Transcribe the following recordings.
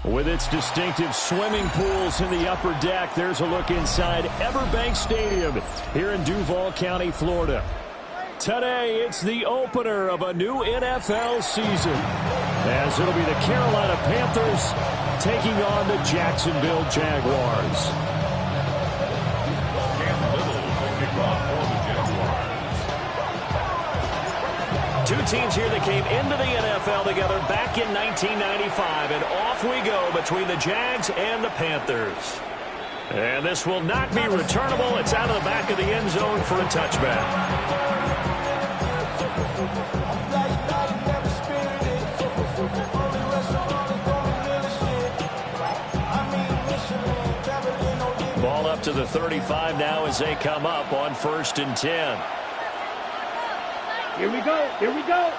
With its distinctive swimming pools in the upper deck, there's a look inside Everbank Stadium here in Duval County, Florida. Today, it's the opener of a new NFL season, as it'll be the Carolina Panthers taking on the Jacksonville Jaguars. Two teams here that came into the NFL together back in 1995, and off we go between the Jags and the Panthers. And this will not be returnable. It's out of the back of the end zone for a touchback. Ball up to the 35 now as they come up on 1st and 10. Here we go. Here we go.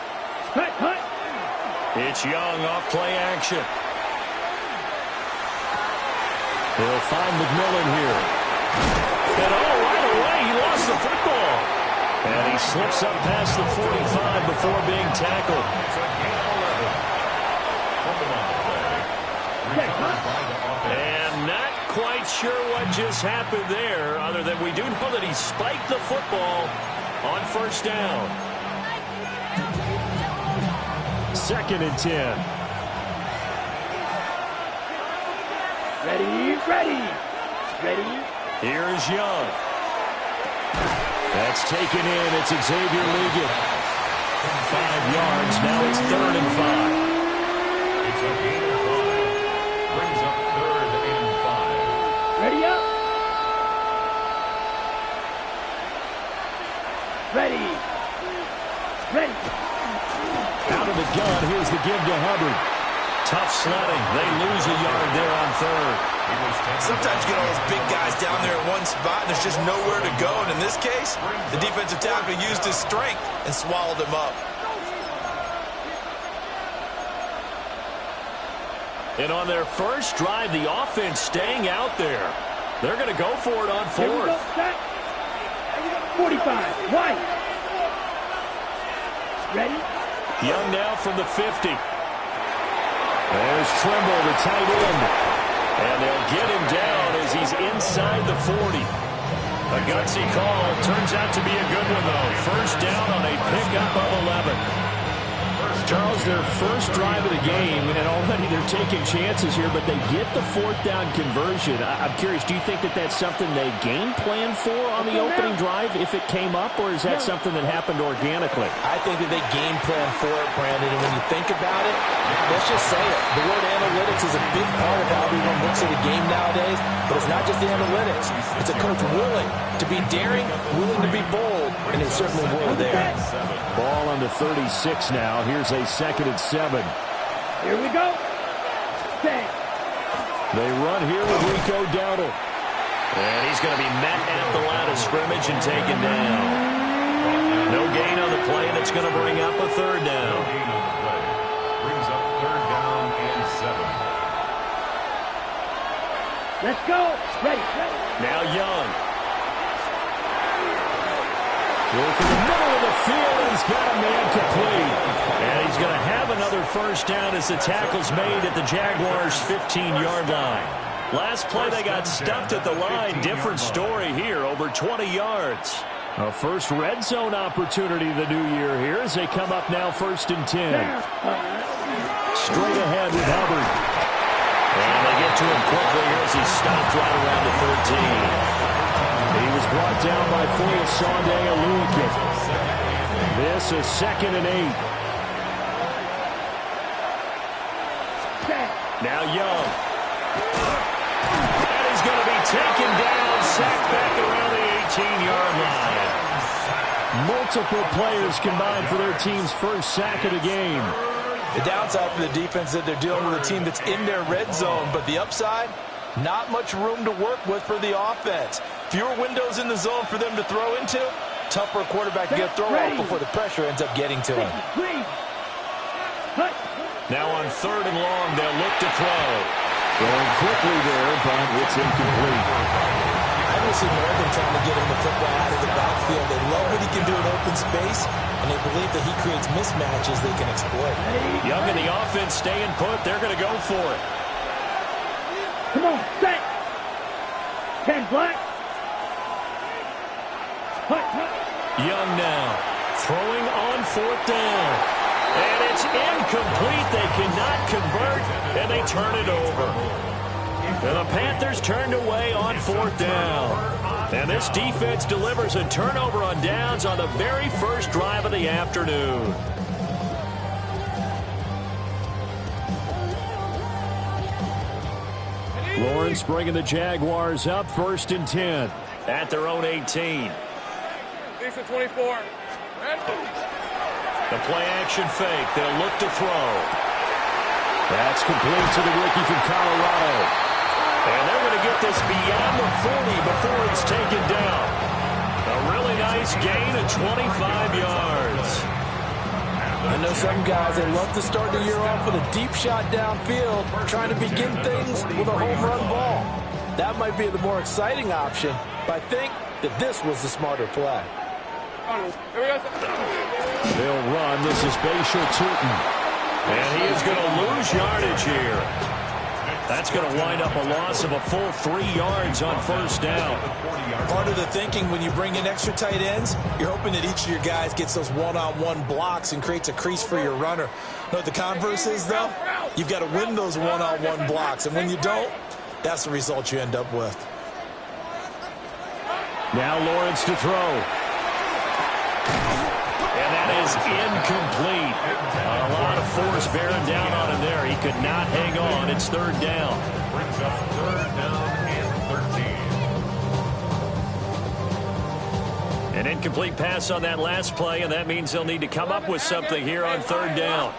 Cut, cut. It's Young off play action. He'll find McMillan here. And right away, he lost the football. And he slips up past the 45 before being tackled. And not quite sure what just happened there, other than we do know that he spiked the football on 1st down. 2nd and 10. Ready. Here's Young. That's taken in. It's Xavier Ligon. 5 yards. Now it's 3rd and 5. It's a gain of 5. Brings up 3rd and 5. Ready up. Ready. Out of the gun, here's the give to Hubbard. Tough sledding. They lose a yard there on 3rd. Sometimes you get all those big guys down there in one spot, and there's just nowhere to go. And in this case, the defensive tackle used his strength and swallowed him up. And on their first drive, the offense staying out there. They're going to go for it on 4th. 45. White. Ready? Young now from the 50. There's Trimble, the tight end. And they'll get him down as he's inside the 40. A gutsy call. Turns out to be a good one, though. 1st down on a pickup of 11. Charles, their first drive of the game, and already they're taking chances here, but they get the 4th down conversion. I'm curious, do you think that that's something they game plan for on the opening drive if it came up, or is that something that happened organically? I think that they game plan for it, Brandon, and when you think about it, let's just say it. The word analytics is a big part of how everyone looks at a game nowadays, but it's not just the analytics. It's a coach willing to be daring, willing to be bold, and they certainly were there. Ball on the 36 now. Here's a 2nd and 7. Here we go. They run here with Rico Dowdle. And he's going to be met at the line of scrimmage and taken down. No gain on the play, and it's going to bring up a 3rd down. Brings up 3rd down and 7. Let's go. Ready. Now Young. Working the middle of the field, and he's got a man complete. And he's going to have another 1st down as the tackle's made at the Jaguars' 15-yard line. Last play, they got stuffed at the line. Different story here, over 20 yards. A first red zone opportunity the new year here as they come up now 1st and 10. Straight ahead with Hubbard. And they get to him quickly as he stopped right around the 13. He was brought down by Foyesonde Aluakin. This is 2nd and 8. Now Young. And he's going to be taken down, sacked back around the 18-yard line. Multiple players combined for their team's first sack of the game. The downside for the defense is that they're dealing with a team that's in their red zone, but the upside, not much room to work with for the offense. Fewer windows in the zone for them to throw into. Tough for a quarterback to get a throw off before the pressure ends up getting to him. Now on 3rd and long, they'll look to throw. Going quickly there, but it's incomplete. I don't see more than trying to get him the football out of the backfield. They love what he can do in open space, and they believe that he creates mismatches they can exploit. Young and the offense staying put. They're going to go for it. Come on, set. 10 black. Hut. Young now, throwing on 4th down. And it's incomplete. They cannot convert, and they turn it over. And the Panthers turned away on 4th down. And this defense delivers a turnover on downs on the very first drive of the afternoon. Lawrence bringing the Jaguars up 1st and 10 at their own 18. 24. The play action fake. They'll look to throw. That's complete to the rookie from Colorado. And they're going to get this beyond the 40 before it's taken down. A really nice gain of 25 yards. I know some guys, they love to start the year off with a deep shot downfield, trying to begin things with a home run ball. That might be the more exciting option, but I think that this was the smarter play. They'll run. This is Bashir Tootin. And he is going to lose yardage here. That's going to wind up a loss of a full 3 yards on 1st down. Part of the thinking when you bring in extra tight ends, you're hoping that each of your guys gets those one-on-one blocks and creates a crease for your runner. You know what the converse is, though? You've got to win those one-on-one blocks. And when you don't, that's the result you end up with. Now Lawrence to throw. And that is incomplete. A lot of force bearing down on him there. He could not hang on. It's 3rd down. Brings up 3rd down and 13. An incomplete pass on that last play, and that means they'll need to come up with something here on 3rd down.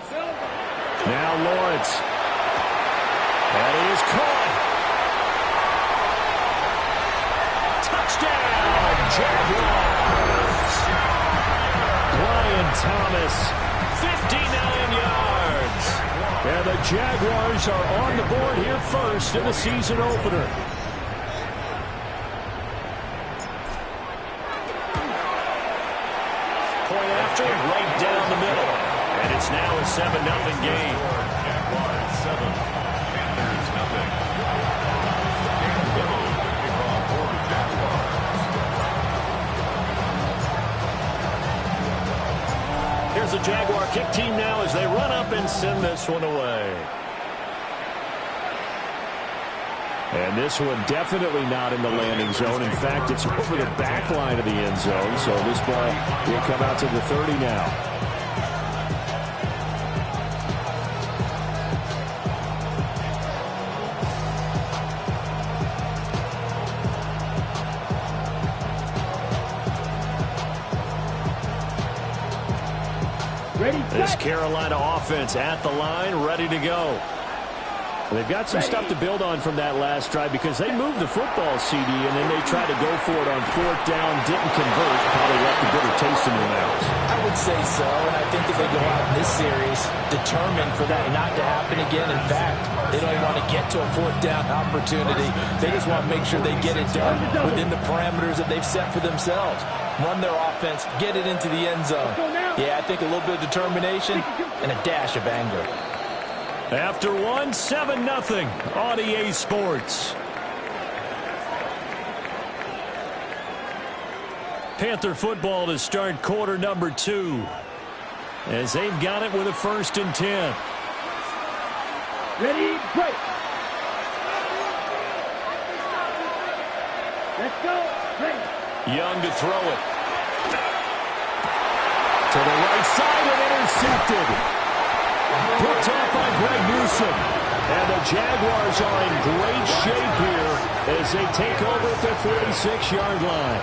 Now Lawrence. That is caught. Touchdown, Jaguars. Brian Thomas, 59 yards. And the Jaguars are on the board here first in the season opener. Point after, right down the middle. And it's now a 7-0 game. Jaguars 7, Panthers 0. Dan Dillon with the kickoff for the Jaguars. Here's the Jaguar kick team now as they run up and send this one away. And this one definitely not in the landing zone. In fact, it's over the back line of the end zone. So this ball will come out to the 30 now. This Carolina offense at the line, ready to go. They've got some stuff to build on from that last drive because they moved the football, CD, and then they tried to go for it on 4th down, didn't convert, probably left a bitter taste in their mouths. I would say so, and I think that they go out in this series determined for that not to happen again. In fact, they don't want to get to a 4th down opportunity. They just want to make sure they get it done within the parameters that they've set for themselves. Run their offense, get it into the end zone. Yeah, I think a little bit of determination and a dash of anger. After one, 7-0 on EA Sports. Panther football to start quarter number 2. As they've got it with a 1st and 10. Ready, break. Let's go. Ready. Young to throw it. To the right side and intercepted. Picked off by Greg Newsom. And the Jaguars are in great shape here as they take over at their 46-yard line.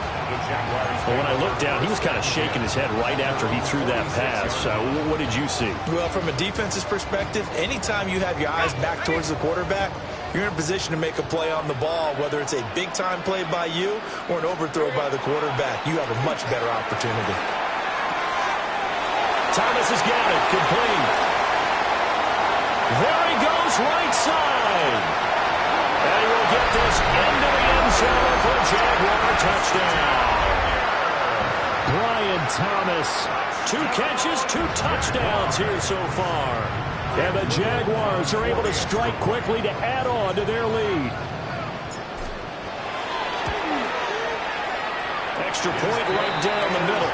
Well, when I looked down, he was kind of shaking his head right after he threw that pass. What did you see? Well, from a defense's perspective, anytime you have your eyes back towards the quarterback, you're in a position to make a play on the ball, whether it's a big-time play by you or an overthrow by the quarterback. You have a much better opportunity. Thomas has got it. Complete. There he goes, right side. And he will get this into the end zone for a Jaguar touchdown. Brian Thomas, 2 catches, 2 touchdowns here so far. And the Jaguars are able to strike quickly to add on to their lead. Extra point right down the middle.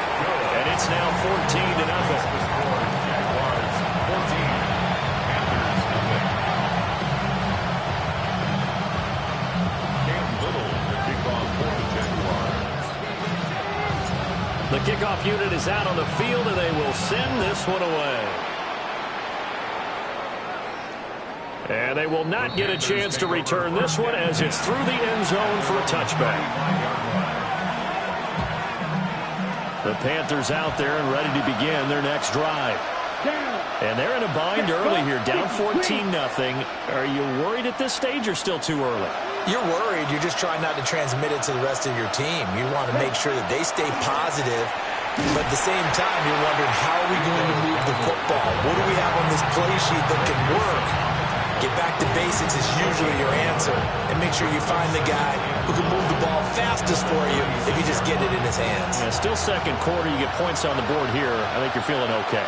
And it's now 14-0. The kickoff unit is out on the field, and they will send this one away. And they will not get a chance to return this one as it's through the end zone for a touchback. The Panthers out there and ready to begin their next drive. And they're in a bind early here, down 14-0. Are you worried at this stage or still too early? You're worried. You're just trying not to transmit it to the rest of your team. You want to make sure that they stay positive, but at the same time, you're wondering, how are we going to move the football? What do we have on this play sheet that can work? Get back to basics is usually your answer, and make sure you find the guy who can move the ball fastest for you if you just get it in his hands. Yeah, still second quarter. You get points on the board here. I think you're feeling okay.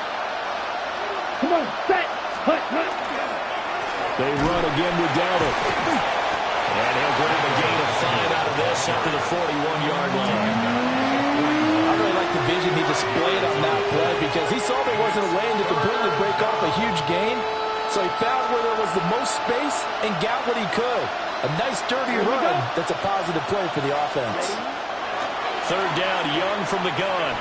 Come on, set, hut, hut. They run again with Dowdle. And he'll grab a gain of 5 out of this up to the 41-yard line. I really like the vision he displayed on that play because he saw there wasn't a lane to completely break off a huge gain. So he found where there was the most space and got what he could. A nice, dirty run that's a positive play for the offense. Third down, Young from the gun.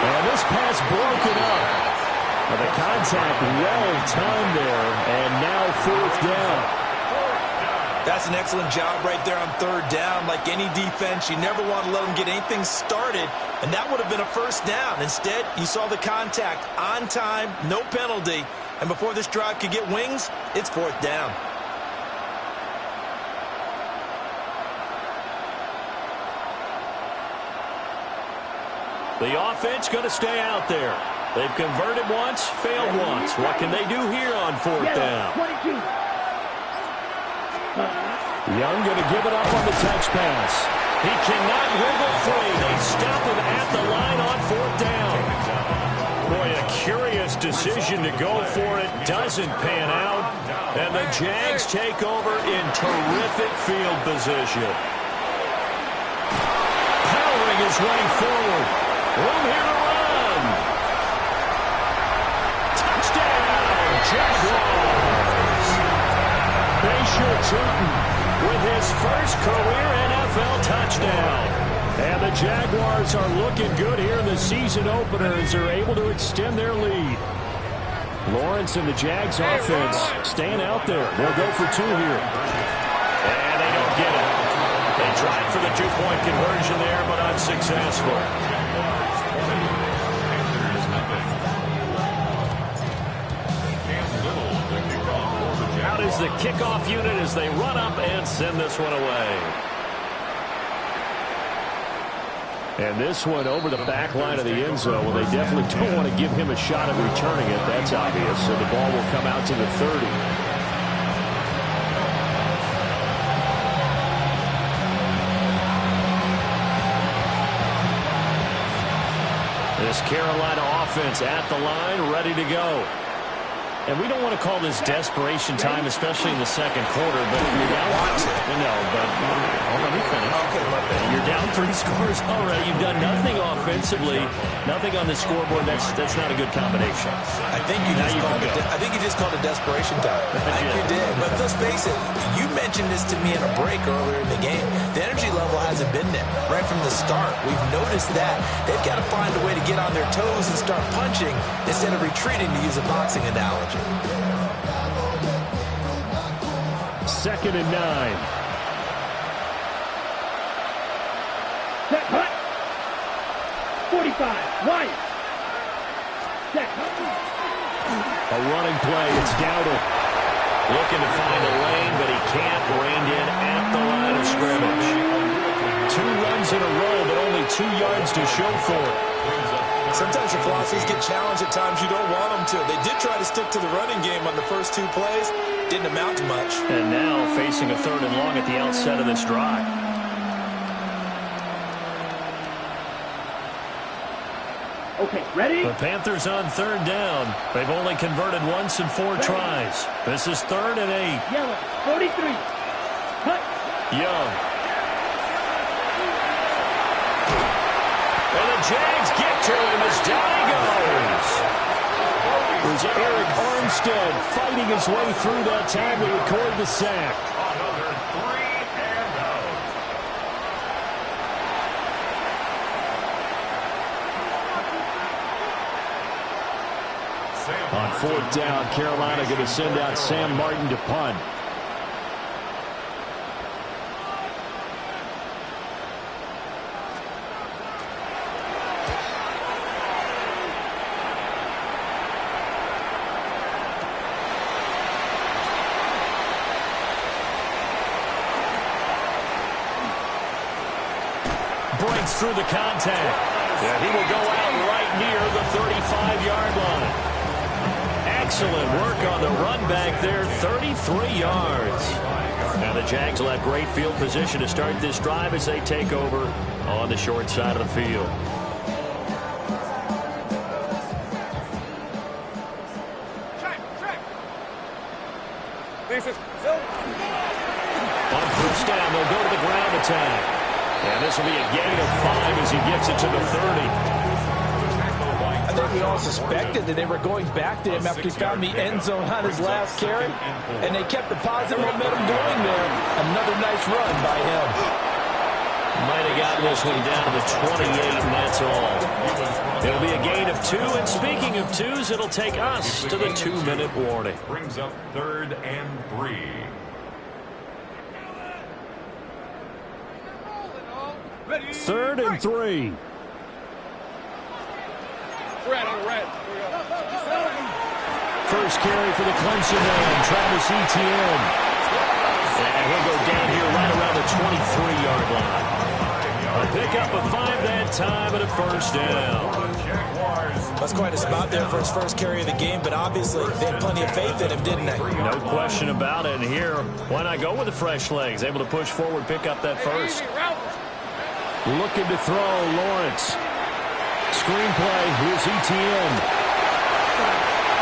And this pass broken up. Well, the contact well-timed there, and now fourth down. That's an excellent job right there on third down. Like any defense, you never want to let them get anything started, and that would have been a first down. Instead, you saw the contact on time, no penalty, and before this drive could get wings, it's fourth down. The offense going to stay out there. They've converted once, failed once. What can they do here on fourth down? 22. Young going to give it up on the touch pass. He cannot wiggle free. They stop him at the line on fourth down. Boy, a curious decision to go for it. Doesn't pan out. And the Jags take over in terrific field position. Powering his way forward. Room here to run. Touchdown, Jaguars. Bashaw Tootin with his first career NFL touchdown. And the Jaguars are looking good here in the season opener as they're able to extend their lead. Lawrence and the Jags offense staying out there. They'll go for two here. And they don't get it. They tried for the two-point conversion there, but unsuccessful. Out is the kickoff unit as they run up and send this one away. And this one over the back line of the end zone. Well, they definitely don't want to give him a shot at returning it. That's obvious. So the ball will come out to the 30. This Carolina offense at the line, ready to go. And we don't want to call this desperation time, especially in the second quarter, but you're down. No, but let me finish. Okay, you're down 3 scores already. You've done nothing offensively, nothing on the scoreboard. That's not a good combination. I think you just called it desperation time. I think you did. But let's face it, you mentioned this to me in a break earlier in the game. The energy level hasn't been there right from the start. We've noticed that. They've got to find a way to get on their toes and start punching instead of retreating, to use a boxing analogy. 2nd and 9. Set, hut. 45, wide. Set, A running play. It's Dowdle. Looking to find a lane, but he can't. Reined in at the line of scrimmage. 2 runs in a row, but only 2 yards to show for it. Sometimes your philosophies get challenged at times you don't want them to. They did try to stick to the running game on the first 2 plays. Didn't amount to much. And now facing a 3rd and long at the outset of this drive. Okay, ready? The Panthers on third down. They've only converted once in 4 tries. This is 3rd and 8. Yellow, 43. Cut. Young. And the Jags get to him as down he goes. There's Eric Armstead fighting his way through that time to record the sack. Another 3 and out. On 4th down, Carolina going to send out Sam Martin to punt. Breaks through the contact. And he will go out right near the 35-yard line. Excellent work on the run back there, 33 yards. Now the Jags will have great field position to start this drive as they take over on the short side of the field. On 1st down, they'll go to the ground attack. And this will be a gain of 5 as he gets it to the 30. I think we all suspected that they were going back to him after he found the end zone on his last carry, and they kept the positive momentum going there. Another nice run by him. Might have gotten this one down to the 28, and that's all. It'll be a gain of 2, and speaking of 2s, it'll take us to the 2-minute warning. Brings up 3rd and 3. Ready? 3rd and 3. Red on red. First carry for the Clemson man, Travis Etienne. And he'll go down here right around the 23-yard line. A pickup of 5 that time and a 1st down. That's quite a spot there for his first carry of the game, but obviously they had plenty of faith in him, didn't they? No question about it. And here, why not go with the fresh legs? Able to push forward, pick up that first. Looking to throw, Lawrence. Screenplay, here's Etienne.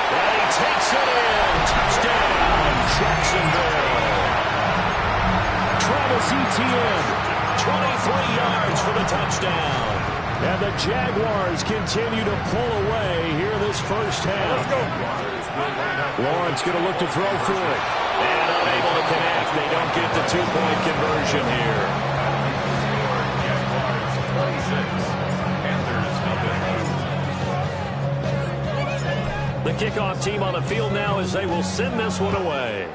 And he takes it in. Touchdown, Jacksonville. Travis Etienne, 23 yards for the touchdown. And the Jaguars continue to pull away here this first half. Lawrence going to look to throw for it. And unable to connect. They don't get the 2-point conversion here. The kickoff team on the field now as they will send this one away.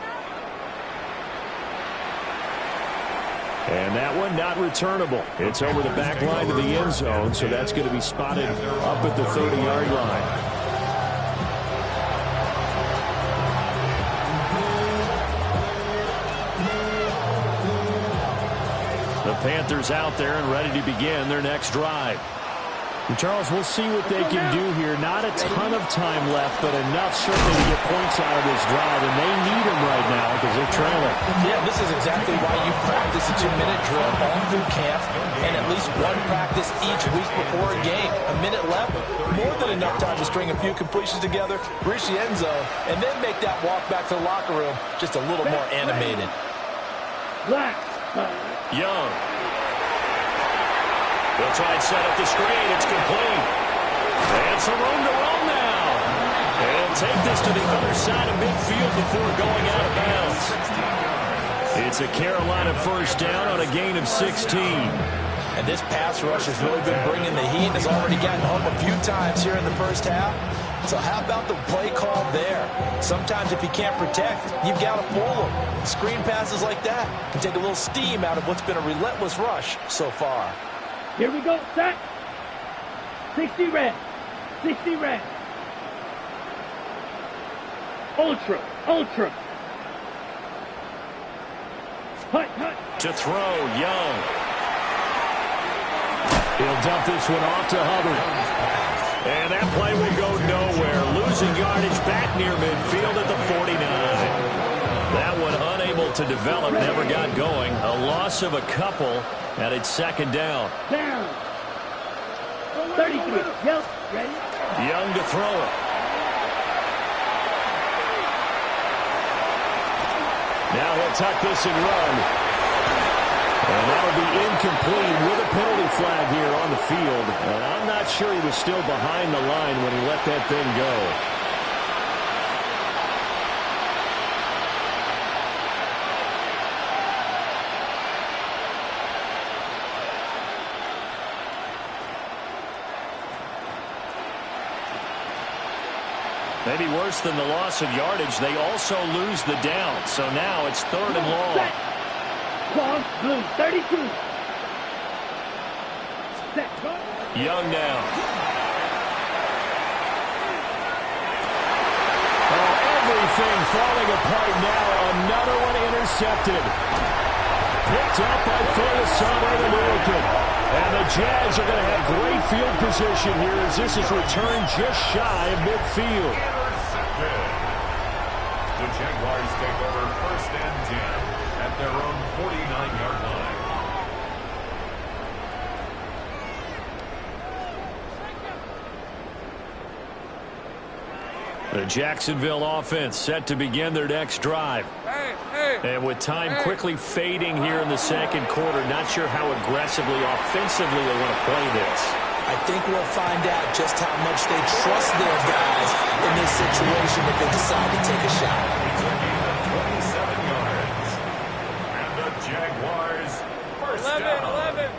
And that one not returnable. It's over the back line to the end zone, so that's going to be spotted up at the 30-yard line. The Panthers out there and ready to begin their next drive. And Charles, we'll see what they can do here. Not a ton of time left, but enough certainly to get points out of this drive, and they need them right now because they're trailing. Yeah, this is exactly why you practice a 2-minute drill all through camp and at least one practice each week before a game. A minute left, more than enough time to string a few completions together, reach the end zone, and then make that walk back to the locker room just a little more animated. Black. Young. They'll try and set up the screen. It's complete. And some room to run now. And take this to the other side of midfield before going out of bounds. It's a Carolina first down on a gain of 16. And this pass rush has really been bringing the heat. Has already gotten home a few times here in the first half. So how about the play call there? Sometimes if you can't protect, you've got to fool them. Screen passes like that can take a little steam out of what's been a relentless rush so far. Here we go, set. 60 red. 60 red. Ultra. Ultra. Hut, hut. To throw, Young. He'll dump this one off to Hubbard. And that play will go nowhere. Losing yardage back near midfield at the 49. That one unable to develop, never got going. A loss of a couple, and it's second down. Down. 33. Yep. Ready? Young to throw it. Now he'll tuck this and run. And that'll be incomplete with a penalty flag here on the field. And I'm not sure he was still behind the line when he let that thing go. Maybe worse than the loss of yardage, they also lose the down. So now it's 3rd and long. Set. Long, blue, 32. Set. Young now. Oh, everything falling apart now. Another one intercepted. Picked up by Thornton, the American. And the Jags are going to have great field position here as this is returned just shy of midfield. The Jaguars take over 1st and 10 at their own 49-yard line. The Jacksonville offense set to begin their next drive. And with time quickly fading here in the 2nd quarter, not sure how aggressively, offensively they want to play this. I think we'll find out just how much they trust their guys in this situation if they decide to take a shot. 27 yards. And the Jaguars first 11.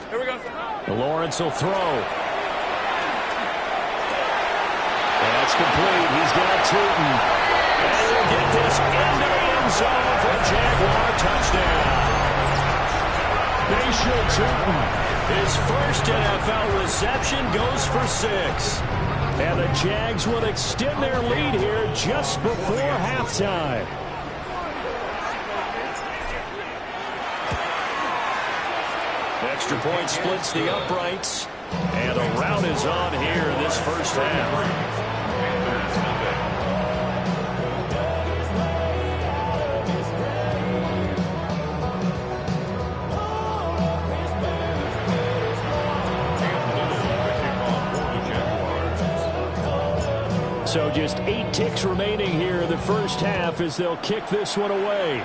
Here we go. Lawrence will throw. That's complete. He's got Tootin. And he'll get this into the end zone for a Jaguar touchdown. Bayshore Tootin. His first NFL reception goes for 6. And the Jags will extend their lead here just before halftime. Extra point splits the uprights. And a rout is on here this first half. So just 8 ticks remaining here in the first half as they'll kick this one away.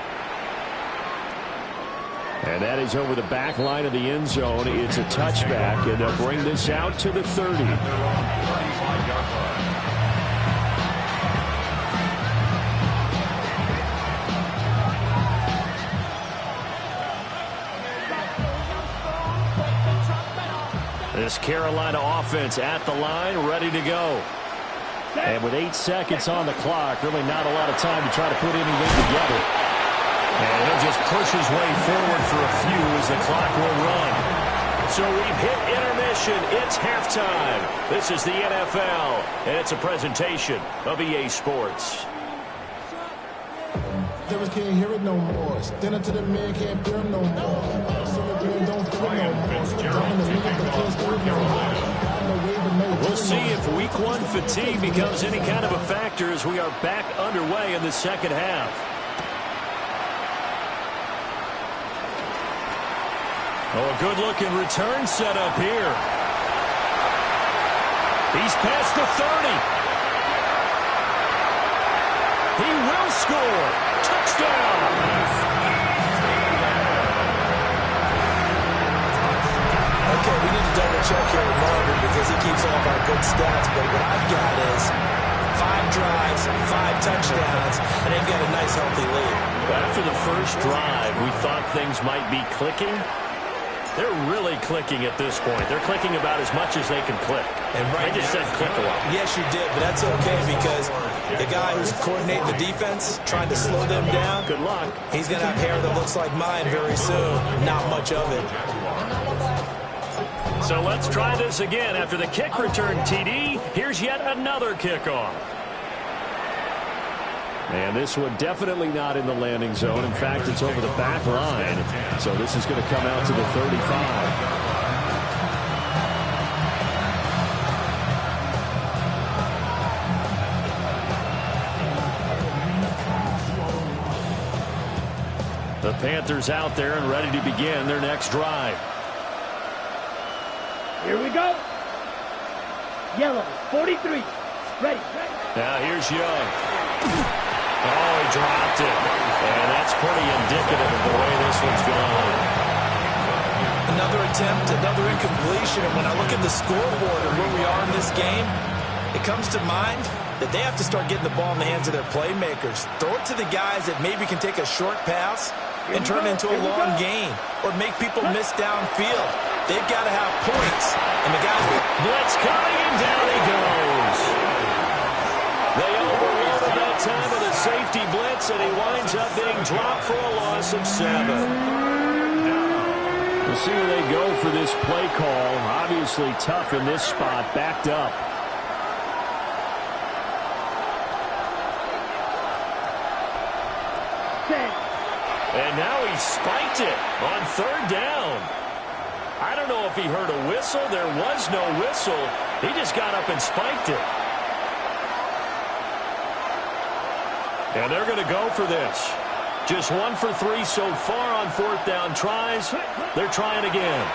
And that is over the back line of the end zone. It's a touchback, and they'll bring this out to the 30. This Carolina offense at the line, ready to go. And with 8 seconds on the clock, really not a lot of time to try to put anything together. And he'll just push his way forward for a few as the clock will run. So we've hit intermission. It's halftime. This is the NFL, and it's a presentation of EA Sports. Devils can't hear it no more. Stand up to the man, can't fear him no more. Don't fear no more. We'll see if Week 1 fatigue becomes any kind of a factor as we are back underway in the second half. Oh, a good-looking return set up here. He's past the 30. He will score. Touchdown. Okay, we need to double-check here with Marvin because he keeps all of our good stats. But what I've got is 5 drives, 5 touchdowns, and they've got a nice, healthy lead. After the first drive, we thought things might be clicking. They're really clicking at this point. They're clicking about as much as they can click. And right I just now, said click a lot. Yes, you did, but that's okay because the guy who's coordinating the defense, trying to slow them down, Good luck. he's going to have hair that looks like mine very soon. Not much of it. So let's try this again. After the kick return TD, here's yet another kickoff. And this one definitely not in the landing zone. In fact, it's over the back line. So this is going to come out to the 35. The Panthers out there and ready to begin their next drive. Here we go. Yellow, 43. Ready. Now here's Young. Oh, he dropped it. And that's pretty indicative of the way this one's gone. Another attempt, another incompletion. And when I look at the scoreboard and where we are in this game, it comes to mind that they have to start getting the ball in the hands of their playmakers. Throw it to the guys that maybe can take a short pass and turn it into a long gain or make people miss downfield. They've got to have points. And the guys... Blitz coming, and down he goes. They overloaded that time with a safety blitz, and he winds up being dropped for a loss of 7. We'll see where they go for this play call. Obviously tough in this spot, backed up. And now he spiked it on 3rd down. I don't know if he heard a whistle. There was no whistle. He just got up and spiked it. And they're going to go for this. Just 1 for 3 so far on 4th down tries. They're trying again.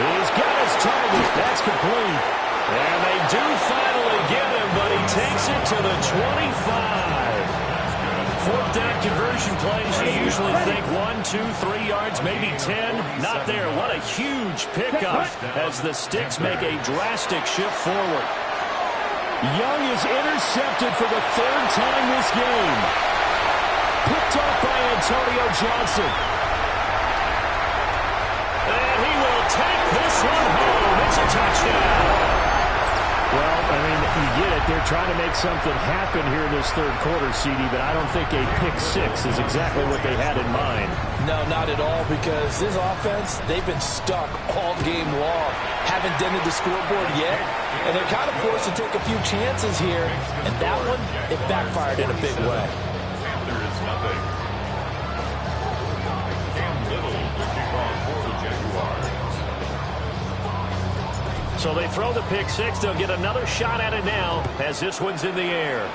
He's got his target. That's complete. And they do finally get him, but he takes it to the 25. 4th down conversion plays, you usually think 1, 2, 3 yards, maybe 10. Not there. What a huge pickup as the Sticks make a drastic shift forward. Young is intercepted for the 3rd time this game. Picked off by Antonio Johnson. And he will take this one home. It's a touchdown. Well, I mean, you get it. They're trying to make something happen here in this 3rd quarter, CD, but I don't think a pick-6 is exactly what they had in mind. No, not at all, because this offense, they've been stuck all game long. Haven't dented the scoreboard yet, and they're kind of forced to take a few chances here, and that one, it backfired in a big way. There is nothing. Cam Little to kick off for the Jaguars. So they throw the pick-6. They'll get another shot at it now as this one's in the air.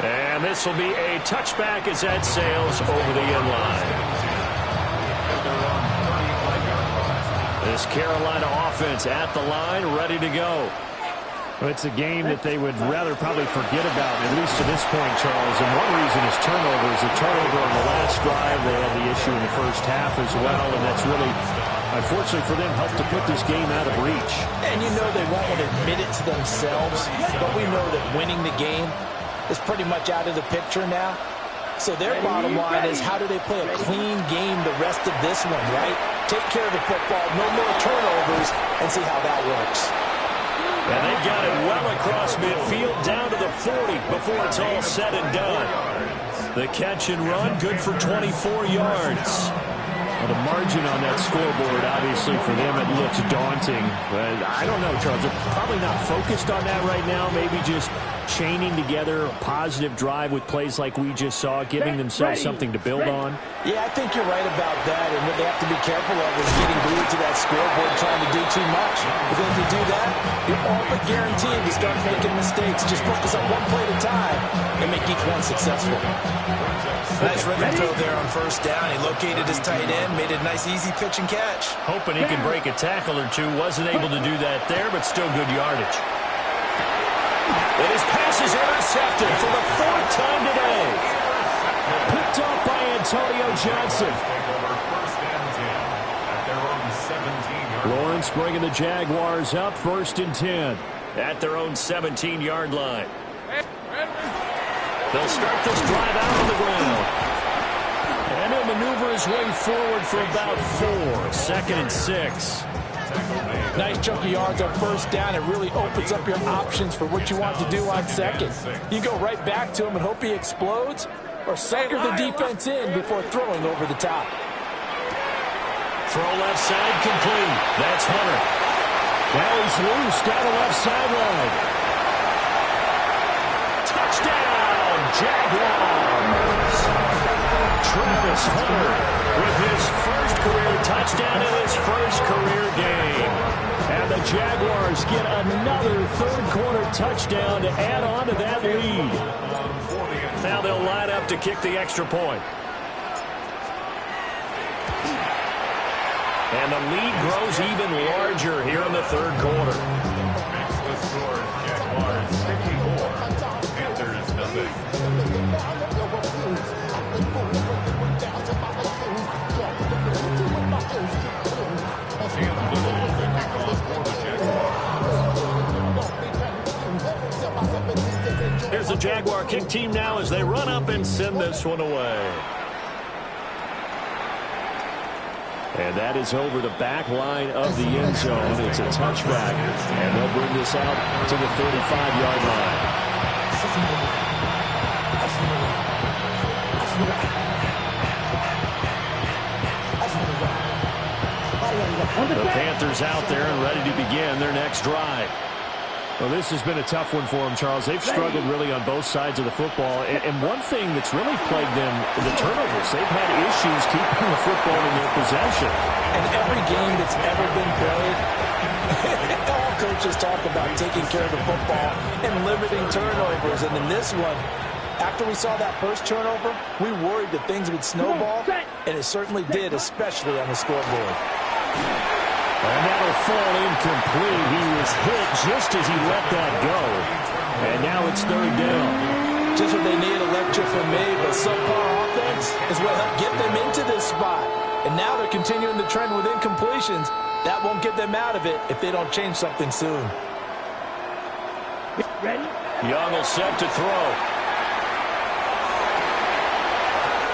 And this will be a touchback as that sails over the end line. This Carolina offense at the line, ready to go. Well, it's a game that they would rather probably forget about, at least to this point, Charles. And one reason is turnovers. A turnover on the last drive. They had the issue in the first half as well, and that's really, unfortunately for them, helped to put this game out of reach. And you know they won't want to admit it to themselves, but we know that winning the game is pretty much out of the picture now. So their bottom line is, how do they play a clean game the rest of this one, right? Take care of the football, no more turnovers, and see how that works. And they've got it well across midfield down to the 40 before it's all said and done. The catch and run, good for 24 yards. Well, the margin on that scoreboard, obviously, for them, it looks daunting. But I don't know, Charles. They're probably not focused on that right now. Maybe just chaining together a positive drive with plays like we just saw, giving themselves something to build on. Yeah, I think you're right about that. And what they have to be careful of is getting glued to that scoreboard, trying to do too much. Because if you do that, you're all but guaranteed to start making mistakes. Just focus on one play at a time and make each one successful. Nice rhythm throw there on 1st down. He located his tight end, made a nice easy pitch and catch. Hoping he can break a tackle or two. Wasn't able to do that there, but still good yardage. And his pass is intercepted for the 4th time today. Picked off by Antonio Johnson. First and 10 at their own 17-yard line. Lawrence bringing the Jaguars up 1st and 10 at their own 17-yard line. They'll start this drive out on the ground. And he'll maneuver his way forward for about 4. 2nd and 6. Nice chunk of yards on 1st down. It really opens up your options for what you want to do on 2nd. You go right back to him and hope he explodes, or sucker the defense in before throwing over the top. Throw left side complete. That's Hunter. Now he's loose down the left sideline. Touchdown, Jaguars. Travis Hunter with his first career touchdown in his first career game. And the Jaguars get another 3rd quarter touchdown to add on to that lead. Now they'll line up to kick the extra point. And the lead grows even larger here in the third quarter. Makes the score Jaguars 54, Panthers nothing. Here's the Jaguar kick team now as they run up and send this one away. And that is over the back line of the end zone. It's a touchback, and they'll bring this out to the 35-yard line. The Panthers out there and ready to begin their next drive. Well, this has been a tough one for them, Charles. They've struggled really on both sides of the football. And one thing that's really plagued them, the turnovers. They've had issues keeping the football in their possession. And every game that's ever been played, all coaches talk about taking care of the football and limiting turnovers. And in this one, after we saw that first turnover, we worried that things would snowball, and it certainly did, especially on the scoreboard. And that'll fall incomplete. He was hit just as he let that go. And now it's third down. Just what they need, a lecture from me, but subpar offense is what helped get them into this spot. And now they're continuing the trend with incompletions. That won't get them out of it if they don't change something soon. Ready? Young will set to throw.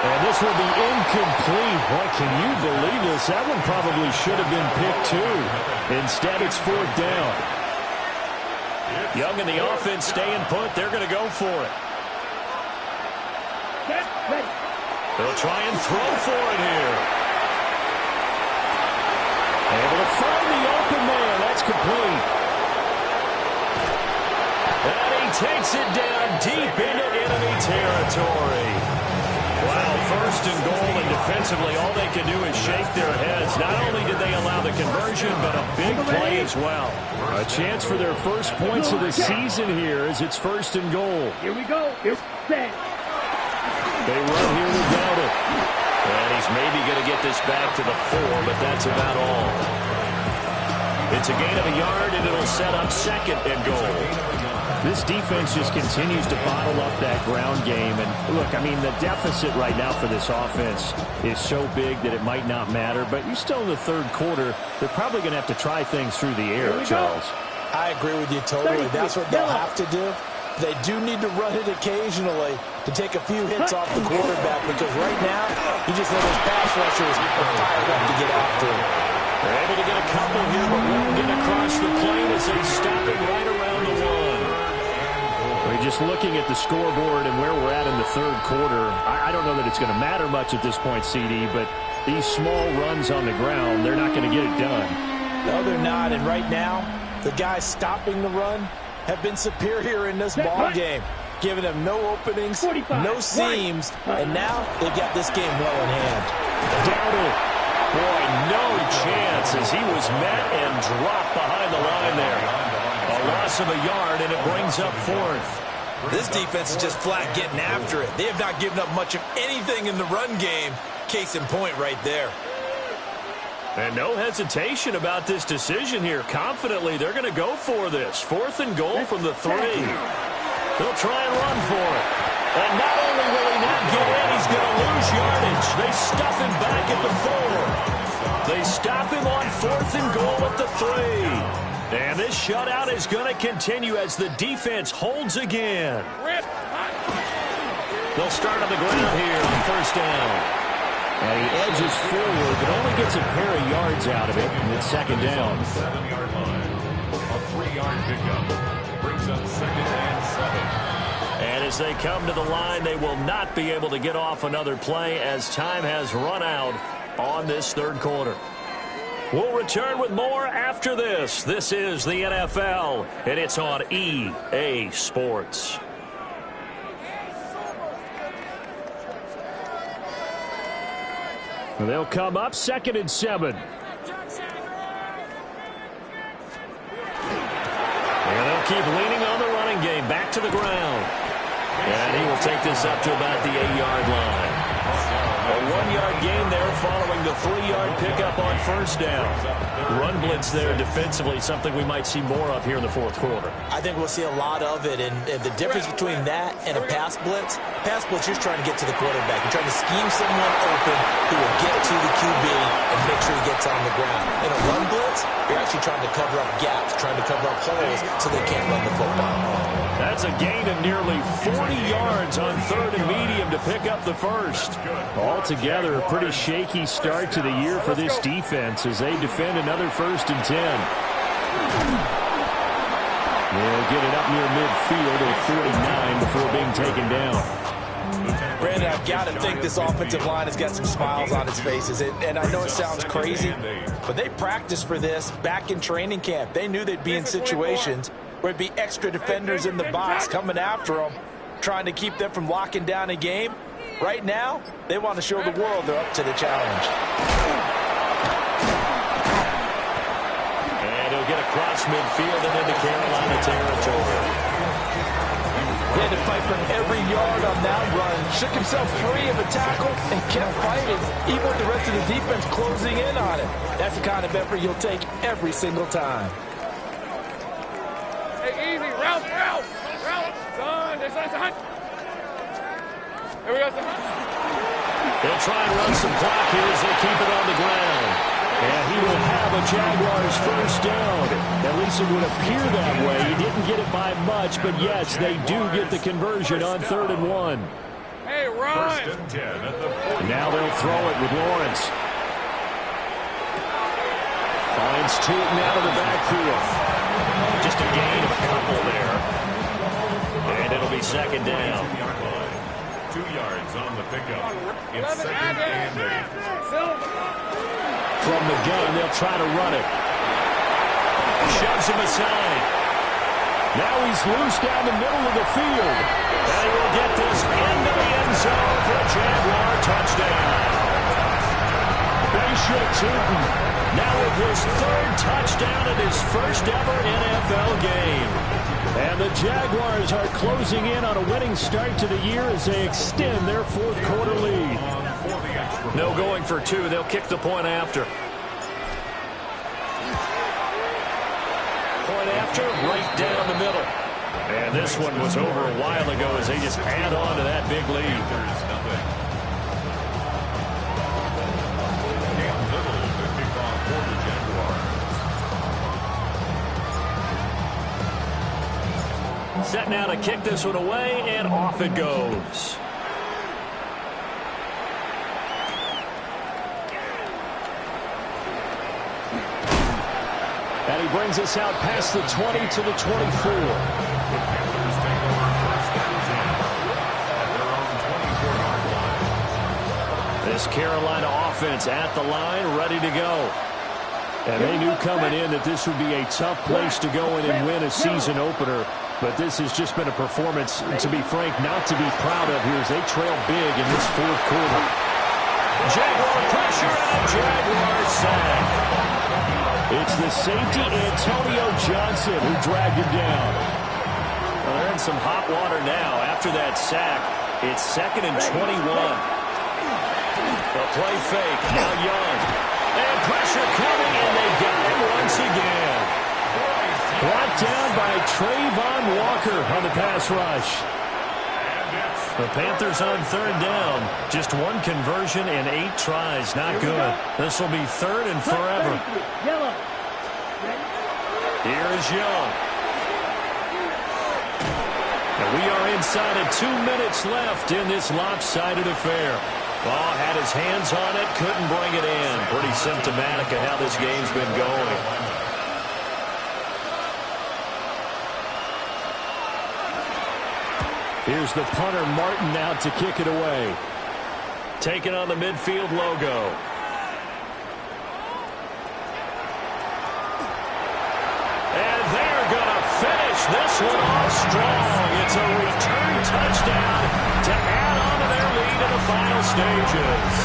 And this will be incomplete. Boy, can you believe this? That one probably should have been picked too. Instead, it's fourth down. Young and the offense staying put. They're going to go for it. Ready. They'll try and throw for it here. Able to find the open man. That's complete. And he takes it down deep into enemy territory. Wow, first and goal, and defensively, all they can do is shake their heads. Not only did they allow the conversion, but a big play as well. A chance for their first points of the season here as it's first and goal. Here we go. Here, set. They run here without it. And he's maybe going to get this back to the 4, but that's about all. It's a gain of a yard, and it'll set up second and goal. This defense just continues to bottle up that ground game. And look, I mean, the deficit right now for this offense is so big that it might not matter. But you're still in the third quarter. They're probably going to have to try things through the air, Charles. I agree with you totally. That's what they'll have to do. They do need to run it occasionally to take a few hits off the quarterback, because right now, you just know those pass rushers are fired up to get after him. They're able to get a couple here, but won't get across the plane as they stop it right around the 1. We're just looking at the scoreboard and where we're at in the third quarter. I don't know that it's going to matter much at this point, CD, but these small runs on the ground, they're not going to get it done. No, they're not. And right now, the guys stopping the run have been superior in this ball game, giving them no openings, no seams, and now they've got this game well in hand. Dowdle. Boy, no chance as he was met and dropped behind the line there. A loss of a yard, and it brings up fourth. This defense is just flat getting after it. They have not given up much of anything in the run game. Case in point right there. And no hesitation about this decision here. Confidently, they're going to go for this. Fourth and goal from the 3. They'll try and run for it. And not only will he not get in, he's going to lose yardage. They stuff him back at the 4. They stop him on fourth and goal at the 3. And this shutout is going to continue as the defense holds again. They'll start on the ground here on first down. And he edges forward, but only gets a pair of yards out of it, and it's second down. 7-yard line. A 3-yard pickup. Brings up second and 7. And as they come to the line, they will not be able to get off another play as time has run out on this third quarter. We'll return with more after this. This is the NFL, and it's on EA Sports. They'll come up second and 7. And they'll keep leaning on the running game. Back to the ground. And he will take this up to about the 8-yard line. A 1-yard gain there following the the 3-yard pickup on first down. Run blitz there defensively, something we might see more of here in the fourth quarter. I think we'll see a lot of it, and the difference between that and a pass blitz, you're trying to get to the quarterback. You're trying to scheme someone open who will get to the QB and make sure he gets on the ground. In a run blitz, you're actually trying to cover up gaps, trying to cover up holes so they can't run the football. That's a gain of nearly 40 yards on third and medium to pick up the first. Altogether, a pretty shaky start to the year for this defense as they defend another 1st and 10. They'll get it up near midfield at 49 before being taken down. Brandon, I've got to think this offensive line has got some smiles on its faces. And I know it sounds crazy, but they practiced for this back in training camp. They knew they'd be in situations where there'd be extra defenders in the box coming after them, trying to keep them from locking down a game. Right now, they want to show the world they're up to the challenge. And he'll get across midfield and into Carolina territory. He had to fight for every yard on that run. Shook himself free of a tackle and kept fighting, even with the rest of the defense closing in on him. That's the kind of effort you'll take every single time. Hey, easy. Route. Son, there's a hunt. Here we go, son. They'll try and run some clock here as they keep it on the ground. And he will have a Jaguars first down. At least it would appear that way. He didn't get it by much, but yes, they do get the conversion on 3rd and 1. Hey, run! Now they'll throw it with Lawrence. Finds Tootin out of the backfield. Just a gain of a couple there. And it'll be 2nd down. 2 yards on the pickup. It's 2nd and 8. From the gun, they'll try to run it. Shoves him aside. Now he's loose down the middle of the field. And he will get this into the end zone for a Jaguar touchdown. Bashir Tootin now with his 3rd touchdown in his first ever NFL game. And the Jaguars are closing in on a winning start to the year as they extend their 4th quarter lead. No going for 2. They'll kick the point after. Point after, right down the middle. And this one was over a while ago as they just add on to that big lead. There's nothing. Cam Little to kick off for the Jaguars. Set now to kick this one away, and off it goes. And he brings us out past the 20 to the 24. This Carolina offense at the line, ready to go. And they knew coming in that this would be a tough place to go in and win a season opener. But this has just been a performance, to be frank, not to be proud of here as they trail big in this 4th quarter. Jaguar pressure and a Jaguar sack. It's the safety, Antonio Johnson, who dragged him down. Well, they're in some hot water now. After that sack, it's 2nd and 21. The play fake, now Young. And pressure coming, and they got him once again. Brought down by Trayvon Walker on the pass rush. The Panthers on 3rd down. Just 1 conversion and 8 tries. Not good. This will be 3rd and forever. Here is Young. And we are inside of 2 minutes left in this lopsided affair. Ball had his hands on it, couldn't bring it in. Pretty symptomatic of how this game's been going. Here's the punter, Martin, out to kick it away. Taking on the midfield logo. And they're going to finish this one off strong. It's a return touchdown to add on to their lead in the final stages.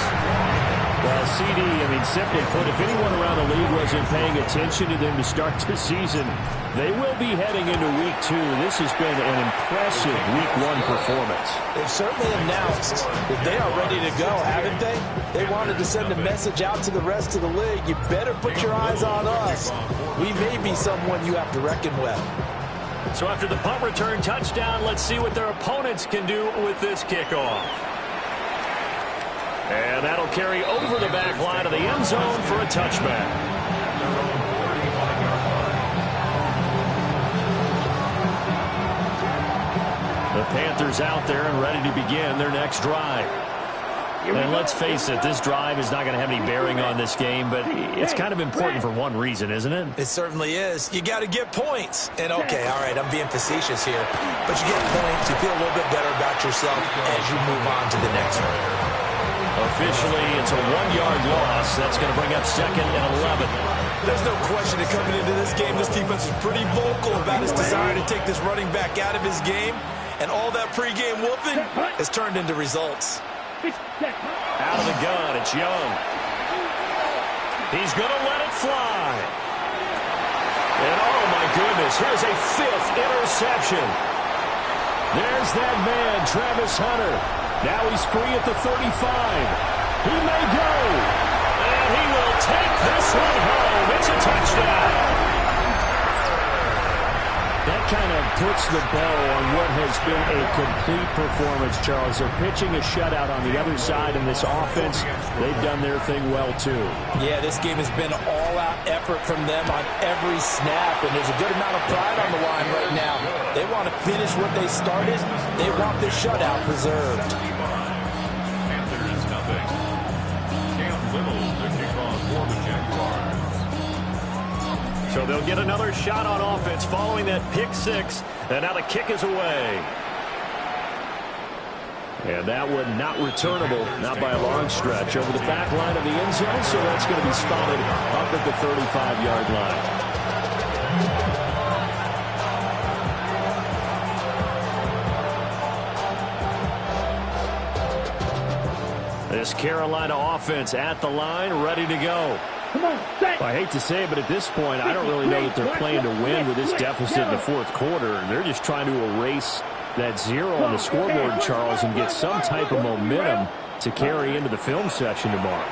Well, CD, simply put, if anyone around the league wasn't paying attention to them to start the season, they will be heading into Week 2. This has been an impressive Week 1 performance. They've certainly announced that they are ready to go, haven't they? They wanted to send a message out to the rest of the league. You better put your eyes on us. We may be someone you have to reckon with. So after the punt return touchdown, let's see what their opponents can do with this kickoff. And that'll carry over the back line of the end zone for a touchback. The Panthers out there and ready to begin their next drive. And let's face it, this drive is not going to have any bearing on this game, but it's kind of important for one reason, isn't it? It certainly is. You got to get points. And, okay, all right, I'm being facetious here. But you get points, you feel a little bit better about yourself as you move on to the next one. Officially, it's a 1-yard loss. That's going to bring up 2nd and 11. There's no question that coming into this game, this defense is pretty vocal about his desire to take this running back out of his game. And all that pregame whooping has turned into results. Out of the gun, it's Young. He's going to let it fly. And oh my goodness, here's a 5th interception. There's that man, Travis Hunter. Now he's free at the 35. He may go. And he will take this one home. It's a touchdown. That kind of puts the bow on what has been a complete performance, Charles. They're pitching a shutout on the other side in this offense. They've done their thing well, too. Yeah, this game has been all-out effort from them on every snap, and there's a good amount of pride on the line right now. They want to finish what they started. They want this shutout preserved. Panthers nothing. Cam Little to kick off for the Jaguars. So they'll get another shot on offense following that pick 6. And now the kick is away. And that one not returnable, not by a long stretch, over the back line of the end zone. So that's going to be spotted up at the 35-yard line. This Carolina offense at the line, ready to go. Come on, I hate to say it, but at this point, I don't really know that they're playing to win with this deficit in the 4th quarter. They're just trying to erase that 0 on the scoreboard, Charles, and get some type of momentum to carry into the film session tomorrow.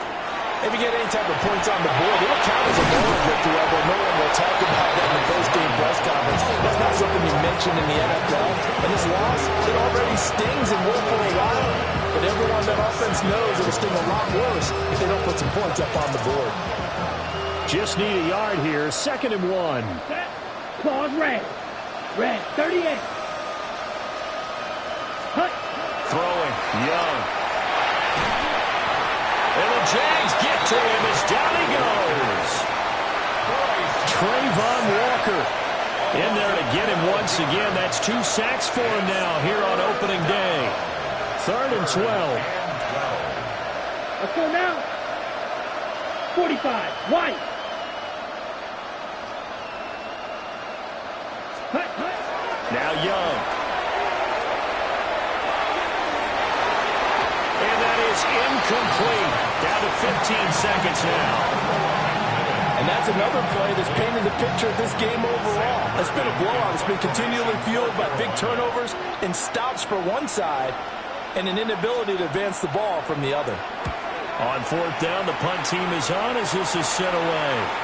If you get any type of points on the board, it'll count as a moral victory, although no one will talk about that in the post-game press conference. That's not something you mentioned in the NFL. And this loss, it already stings and will for a while. But everyone that offense knows it'll sting a lot worse if they don't put some points up on the board. Just need a yard here. 2nd and 1. Claws red. Red, 38. Hut. Throwing, Young. And the Jags get to him as down he goes. Trayvon Walker in there to get him once again. That's 2 sacks for him now here on opening day. 3rd and 12. Let's go now. 45. White. Now Young. And that is incomplete. Down to 15 seconds now. And that's another play that's painted the picture of this game overall. It's been a blowout. It's been continually fueled by big turnovers and stops for one side and an inability to advance the ball from the other. On 4th down, the punt team is on as this is sent away.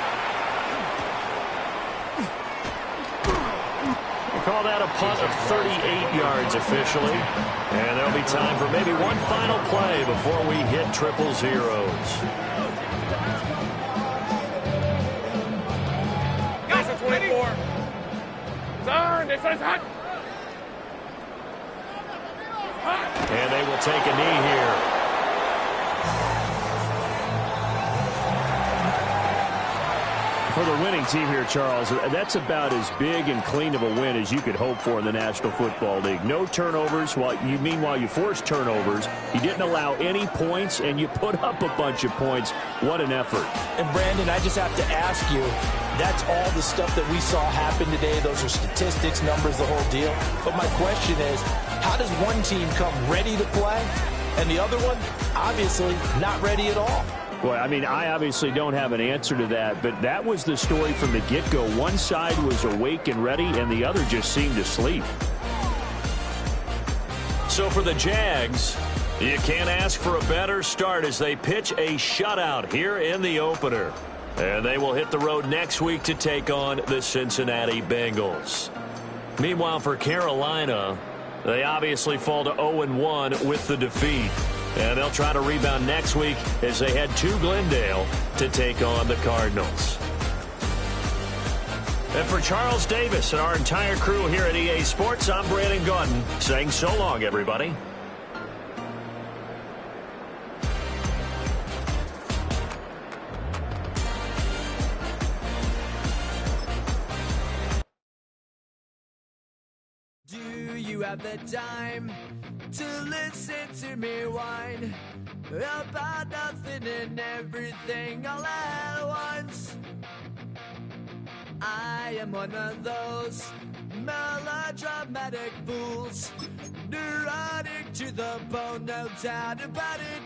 Call that a punt of 38 yards officially. And there'll be time for maybe one final play before we hit triple zeros. Got it, 24. Turn, this is hot. And they will take a knee here. For the winning team here, Charles, that's about as big and clean of a win as you could hope for in the National Football League. No turnovers. Meanwhile, you forced turnovers. You didn't allow any points, and you put up a bunch of points. What an effort. And, Brandon, I just have to ask you, that's all the stuff that we saw happen today. Those are statistics, numbers, the whole deal. But my question is, how does one team come ready to play, and the other one, obviously, not ready at all? Well, I mean, I obviously don't have an answer to that, but that was the story from the get-go. One side was awake and ready, and the other just seemed to sleep. So for the Jags, you can't ask for a better start as they pitch a shutout here in the opener. And they will hit the road next week to take on the Cincinnati Bengals. Meanwhile, for Carolina, they obviously fall to 0-1 with the defeat. And they'll try to rebound next week as they head to Glendale to take on the Cardinals. And for Charles Davis and our entire crew here at EA Sports, I'm Brandon Gaudin saying so long, everybody. Do you have the time to listen to me whine about nothing and everything all at once? I am one of those melodramatic fools, neurotic to the bone, no doubt about it.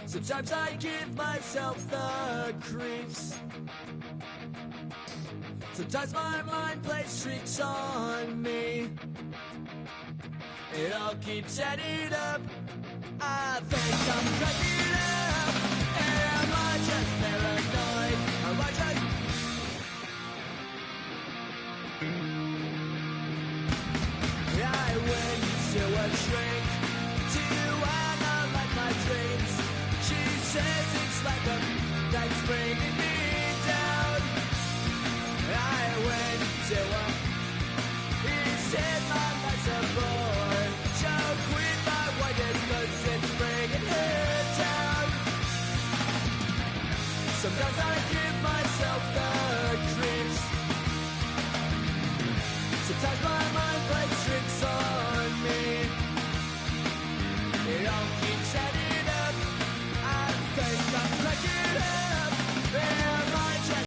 Sometimes I give myself the creeps. Sometimes my mind plays tricks on me. It all keeps adding up. I think I'm cracking up. Am I just paranoid? Am I just... I went to a shrink to analyze my dreams. She says it's like a that's bringing me down. I went